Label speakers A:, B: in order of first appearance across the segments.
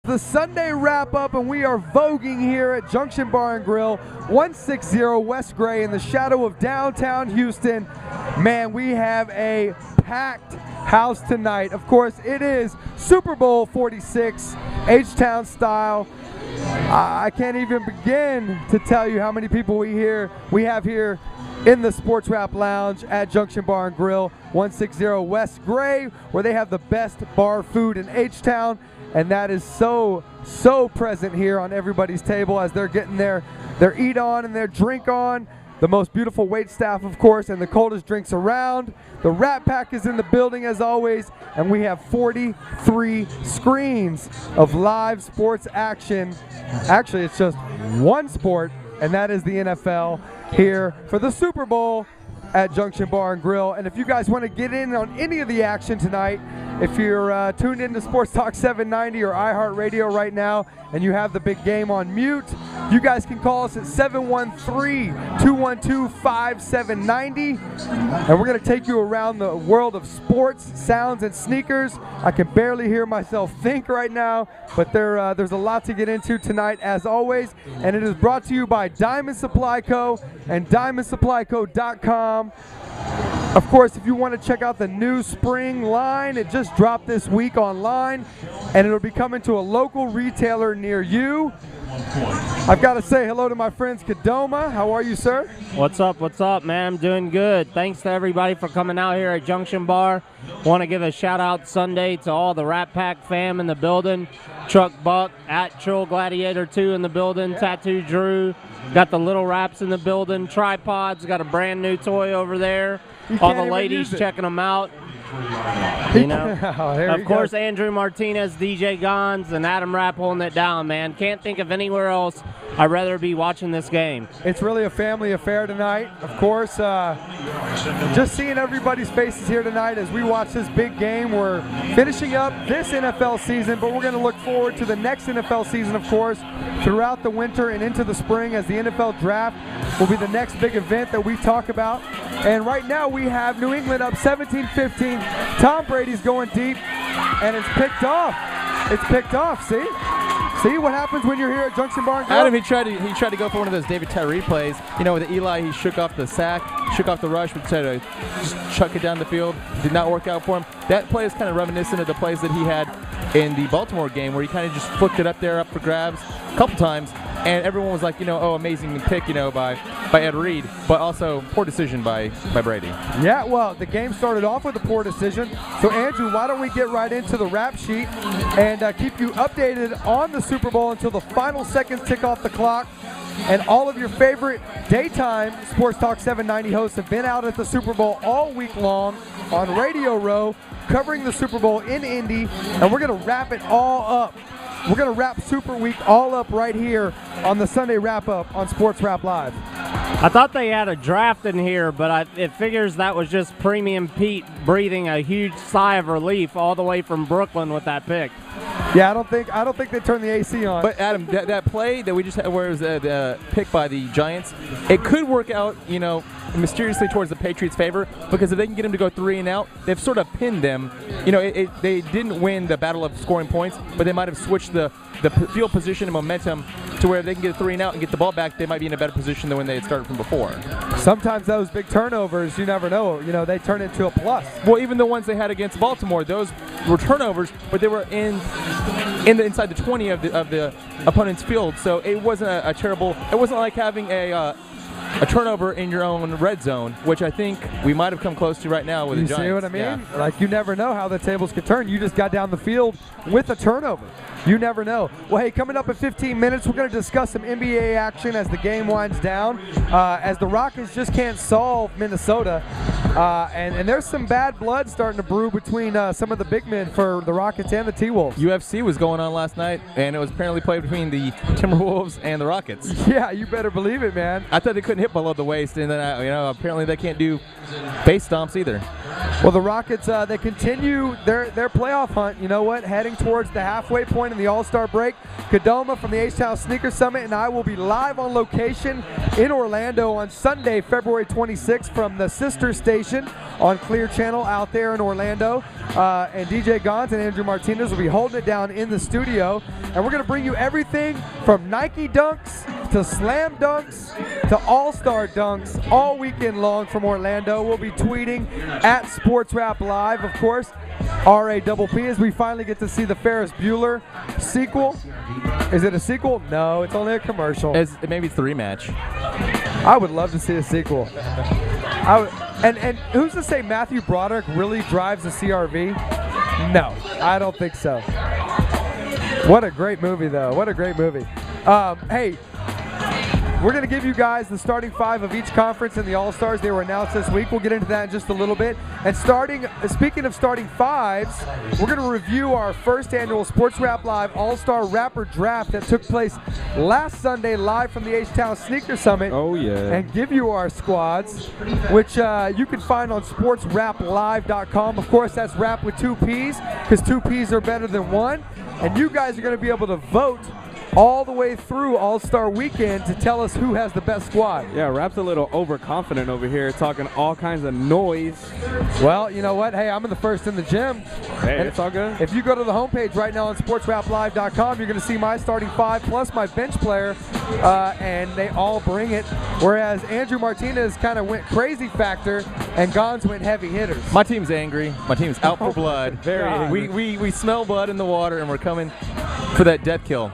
A: the Sunday wrap-up, and we are voguing here at Junction Bar and Grill, 160 West Gray in the shadow of downtown Houston. Man, we have a packed house tonight. Of course, it is Super Bowl 46, H-Town style. I can't even begin to tell you how many people we have here in the Sports Wrap Lounge at Junction Bar and Grill, 160 West Gray, where they have the best bar food in H-Town, and that is so present here on everybody's table as they're getting their eat on and their drink on. The most beautiful wait staff, of course, and the coldest drinks around. The Rat Pack is in the building as always, and we have 43 screens of live sports action. Actually, it's just one sport, and that is the NFL here for the Super Bowl at Junction Bar and Grill. And if you guys want to get in on any of the action tonight, if you're tuned into Sports Talk 790 or iHeartRadio right now and you have the big game on mute, you guys can call us at 713-212-5790, and we're going to take you around the world of sports, sounds, and sneakers. I can barely hear myself think right now, but there's a lot to get into tonight as always, and it is brought to you by Diamond Supply Co. and DiamondSupplyCo.com. Of course, if you want to check out the new spring line, it just dropped this week online, and it'll be coming to a local retailer near you. I've got to say hello to my friends Kadoma. How are you, sir?
B: What's up, man? I'm doing good. Thanks to everybody for coming out here at Junction Bar. Want to give a shout-out Sunday to all the Rat Pack fam in the building. Truck Buck, at Trill Gladiator 2 in the building, yeah. Tattoo Drew. Got the Little Raps in the building. Tripods, got a brand new toy over there. All the ladies checking them out. You know, of course, Andrew Martinez, DJ Gons, and Adam Rapp holding it down, man. Can't think of anywhere else I'd rather be watching this game.
A: It's really a family affair tonight. Of course, just seeing everybody's faces here tonight as we watch this big game. We're finishing up this NFL season, but we're going to look forward to the next NFL season, of course, throughout the winter and into the spring, as the NFL draft will be the next big event that we talk about. And right now we have New England up 17-15. Tom Brady's going deep, and it's picked off. It's picked off, see? See what happens when you're here at Junction Bar and Grill?
C: Adam, he tried to go for one of those David Tyree plays. You know, with Eli, he shook off the sack, shook off the rush, but tried to just chuck it down the field. Did not work out for him. That play is kind of reminiscent of the plays that he had in the Baltimore game, where he kind of just flicked it up there, up for grabs a couple times, and everyone was like, you know, oh, amazing pick, you know, by Ed Reed, but also poor decision by Brady.
A: Yeah, well, the game started off with a poor decision. So, Andrew, why don't we get right into the rap sheet and keep you updated on the Super Bowl until the final seconds tick off the clock. And all of your favorite daytime Sports Talk 790 hosts have been out at the Super Bowl all week long on Radio Row, covering the Super Bowl in Indy, and we're going to wrap it all up. We're going to wrap Super Week all up right here on the Sunday wrap-up on Sports Wrap Live.
B: I thought they had a draft in here, but it figures that was just Premium Pete breathing a huge sigh of relief all the way from Brooklyn with that pick.
A: Yeah, I don't think they turned the AC on.
C: But Adam, that play that we just had, where it was the pick by the Giants, it could work out, you know, mysteriously towards the Patriots' favor, because if they can get them to go 3 and out, they've sort of pinned them. You know, they didn't win the battle of scoring points, but they might have switched the field position and momentum to where if they can get 3 and out and get the ball back, they might be in a better position than when they had started from before.
A: Sometimes those big turnovers, you never know. You know, they turn into a plus.
C: Well, even the ones they had against Baltimore, those were turnovers, but they were inside the 20 of the opponent's field. So it wasn't a terrible. It wasn't like having a turnover in your own red zone, which I think we might have come close to right now with the Giants.
A: You see what I mean?
C: Yeah.
A: Like, you never know how the tables could turn. You just got down the field with a turnover. You never know. Well, hey, coming up in 15 minutes, we're going to discuss some NBA action as the game winds down, as the Rockets just can't solve Minnesota. And there's some bad blood starting to brew between some of the big men for the Rockets and the T-Wolves.
C: UFC was going on last night, and it was apparently played between the Timberwolves and the Rockets.
A: Yeah, you better believe it, man.
C: I thought they couldn't hit below the waist, and then apparently they can't do face stomps either.
A: Well, the Rockets, they continue their playoff hunt. You know what? Heading towards the halfway point in the All-Star break. Kadoma from the H-Town Sneaker Summit and I will be live on location in Orlando on Sunday, February 26th from the sister station on Clear Channel out there in Orlando. And DJ Gons and Andrew Martinez will be holding it down in the studio. And we're going to bring you everything from Nike Dunks to Slam Dunks to All-Star Dunks all weekend long from Orlando. We'll be tweeting at Sports Rap Live, of course, RAPP, as we finally get to see the Ferris Bueller sequel. Is it a sequel? No, it's only a commercial.
C: Maybe it's the rematch.
A: I would love to see a sequel. And who's to say Matthew Broderick really drives a CRV? No, I don't think so. What a great movie, though. What a great movie. Hey, we're going to give you guys the starting five of each conference in the All-Stars. They were announced this week. We'll get into that in just a little bit. And speaking of starting fives, we're going to review our first annual Sports Rap Live All-Star Rapper Draft that took place last Sunday live from the H-Town Sneaker Summit.
D: Oh, yeah.
A: And give you our squads, which you can find on sportsraplive.com. Of course, that's rap with 2 Ps, because 2 Ps are better than 1. And you guys are going to be able to vote all the way through All-Star Weekend to tell us who has the best squad.
D: Yeah, Rap's a little overconfident over here, talking all kinds of noise.
A: Well, you know what? Hey, I'm in the first in the gym.
D: Hey,
A: And
D: it's all good.
A: If you go to the homepage right now on sportsraplive.com, you're going to see my starting five plus my bench player, and they all bring it. Whereas Andrew Martinez kind of went crazy factor, and Gons went heavy hitters.
C: My team's angry. My team's out for blood.
D: Very angry.
C: We smell blood in the water, and we're coming for that death kill.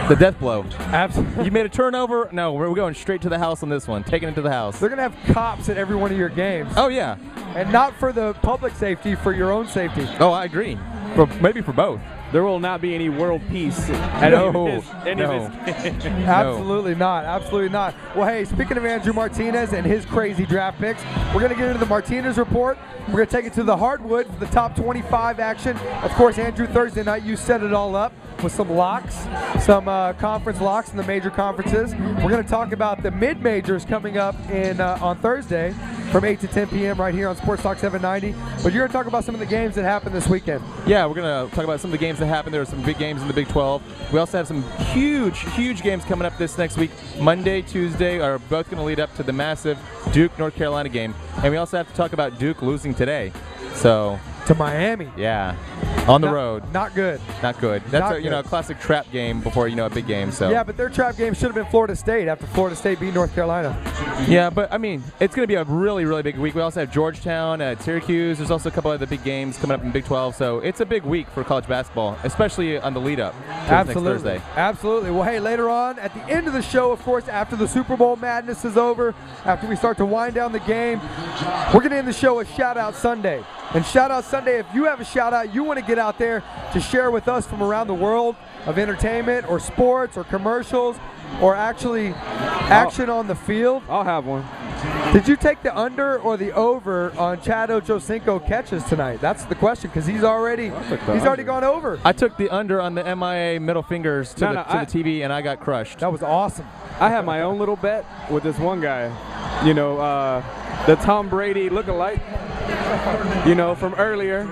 C: The death blow.
A: Absolutely.
C: You made a turnover? No, we're going straight to the house on this one. Taking it to the house.
A: They're going to have cops at every one of your games.
C: Oh, yeah.
A: And not for the public safety, for your own safety.
C: Oh, I agree. Maybe for both.
D: There will not be any world peace at any of his games.
A: Absolutely not. Absolutely not. Well, hey, speaking of Andrew Martinez and his crazy draft picks, we're going to get into the Martinez report. We're going to take it to the hardwood for the top 25 action. Of course, Andrew, Thursday night, you set it all up with some locks, some conference locks in the major conferences. We're going to talk about the mid-majors coming up on Thursday from 8 to 10 p.m. right here on Sports Talk 790. But you're going to talk about some of the games that happened this weekend.
C: Yeah, we're going to talk about some of the games that happened. There were some big games in the Big 12. We also have some huge games coming up this next week. Monday, Tuesday are both going to lead up to the massive Duke, North Carolina game. And we also have to talk about Duke losing today. So
A: To Miami.
C: yeah, on the road.
A: Not good.
C: Not good. That's
A: Not
C: a
A: good.
C: classic trap game before a big game. So
A: Yeah, but their trap game should have been Florida State after Florida State beat North Carolina.
C: yeah, but I mean, it's going to be a really big week. We also have Georgetown, Syracuse. There's also a couple other big games coming up in Big 12. So it's a big week for college basketball, especially on the lead up to next Thursday.
A: Absolutely. Well, hey, later on at the end of the show, of course, after the Super Bowl madness is over, after we start to wind down the game, we're going to end the show with Shout Out Sunday. And Shout Out Sunday, if you have a shout out you want to get out there to share with us from around the world of entertainment or sports or commercials or actually action on the field.
D: I'll have one.
A: Did you take the under or the over on Chad Ochocinco catches tonight? That's the question, because he's already gone over.
C: I took the under on the MIA middle fingers to
D: No,
C: the TV, and I got crushed.
A: That was awesome.
D: I have my own little bet with this one guy. The Tom Brady lookalike. From earlier.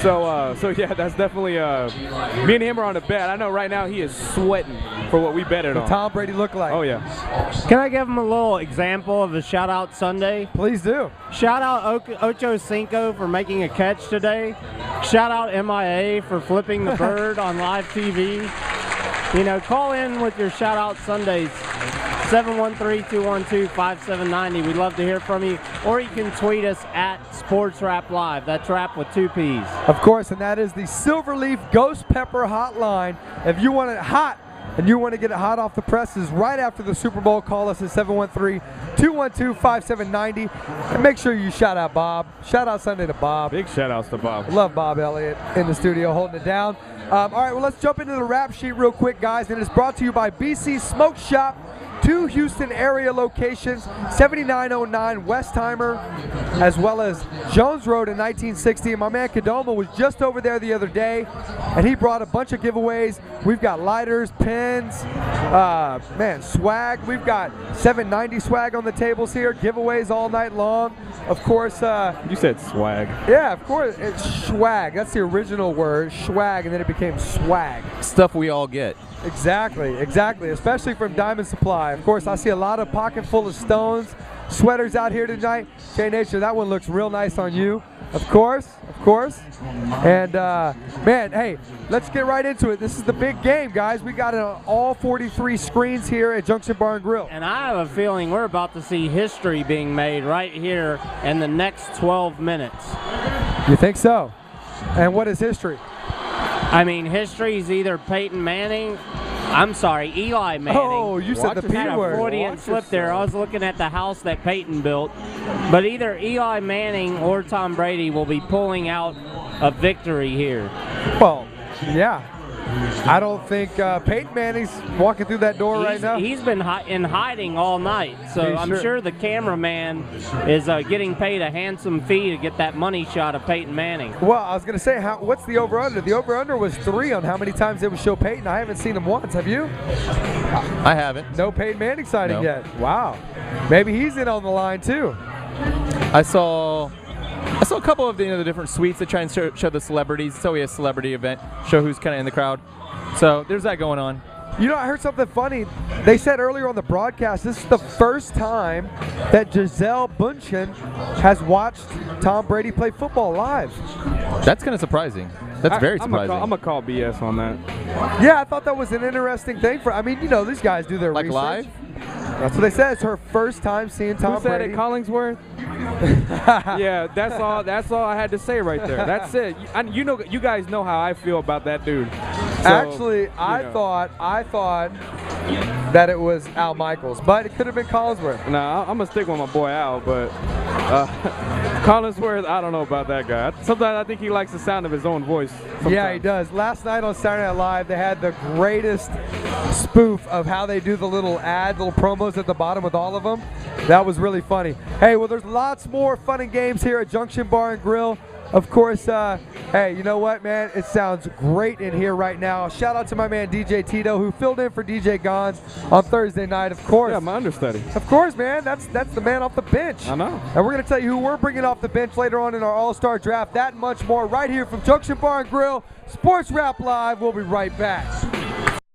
D: So yeah, that's definitely me and him are on a bet. I know right now he is sweating for what we betted on.
A: Tom Brady lookalike.
D: Oh yeah.
B: Can I give him a little example of a shout out Sunday?
A: Please do.
B: Shout out Ocho Cinco for making a catch today. Shout out MIA for flipping the bird on live TV. Call in with your shout out Sundays. 713-212-5790. We'd love to hear from you. Or you can tweet us at Sports Rap Live. That's rap with 2 Ps.
A: Of course, and that is the Silverleaf Ghost Pepper Hotline. If you want it hot and you want to get it hot off the presses right after the Super Bowl, call us at 713-212-5790. And make sure you shout out Bob. Shout out Sunday to Bob.
D: Big shout outs to Bob.
A: Love Bob Elliott in the studio holding it down. All right, well, let's jump into the rap sheet real quick, guys. And it's brought to you by BC Smoke Shop. 2 Houston area locations, 7909 Westheimer, as well as Jones Road in 1960. And my man Kadoma was just over there the other day, and he brought a bunch of giveaways. We've got lighters, pins, man, swag. We've got 790 swag on the tables here, giveaways all night long. Of course,
D: You said swag.
A: yeah, of course, it's swag. That's the original word, swag, and then it became swag.
C: Stuff we all get.
A: Exactly, exactly, especially from Diamond Supply. Of course, I see a lot of pocket full of stones, sweaters out here tonight. J Nature, that one looks real nice on you. Of course, of course. And man, hey, let's get right into it. This is the big game, guys. We got all 43 screens here at Junction Bar and Grill.
B: And I have a feeling we're about to see history being made right here in the next 12 minutes.
A: You think so? And what is history?
B: I mean, history is either Peyton Manning, I'm sorry, Eli Manning.
A: Oh, you said the P
B: Had a
A: word.
B: Freudian slip there. I was looking at the house that Peyton built. But either Eli Manning or Tom Brady will be pulling out a victory here.
A: Well, yeah. I don't think Peyton Manning's walking through that door right now.
B: He's been in hiding all night, so
A: Yeah,
B: I'm
A: sure.
B: sure the cameraman is getting paid a handsome fee to get that money shot of Peyton Manning.
A: Well, I was going to say, what's the over-under? The over-under was 3 on how many times they would show Peyton. I haven't seen him once. Have you?
C: I haven't.
A: No Peyton Manning sighting
C: No.
A: yet. Wow. Maybe he's in on the line, too.
C: I saw a couple of the different suites that try and show the celebrities. It's always a celebrity event, show who's kind of in the crowd. So there's that going on.
A: You know, I heard something funny. They said earlier on the broadcast, this is the first time that Gisele Bündchen has watched Tom Brady play football live.
C: That's kind of surprising. That's very surprising.
D: I'm going to call BS on that.
A: Yeah, I thought that was an interesting thing for. I mean, you know, these guys do their
C: Like
A: research.
C: live?
A: That's what they said. It's her first time seeing Tom
D: Who said
A: Brady.
D: it, Collingsworth? Yeah, that's all I had to say right there. That's it. You know, you guys know how I feel about that dude. So,
A: Actually, I thought that it was Al Michaels, but it could have been Collinsworth.
D: Nah, I'm gonna stick with my boy Al, but Collinsworth, I don't know about that guy. Sometimes I think he likes the sound of his own voice. Sometimes.
A: Yeah, he does. Last night on Saturday Night Live, they had the greatest spoof of how they do the little little promos at the bottom with all of them. That was really funny. Hey, well, there's lots more fun and games here at Junction Bar and Grill. Of course, hey, you know what, man? It sounds great in here right now. Shout out to my man DJ Tito, who filled in for DJ Gons on Thursday night, of course.
D: Yeah, my understudy.
A: Of course, man. That's the man off the bench.
D: I know.
A: And we're going to tell you who we're bringing off the bench later on in our All-Star Draft. That and much more right here from Junction Bar and Grill. Sports Rap Live. We'll be right back.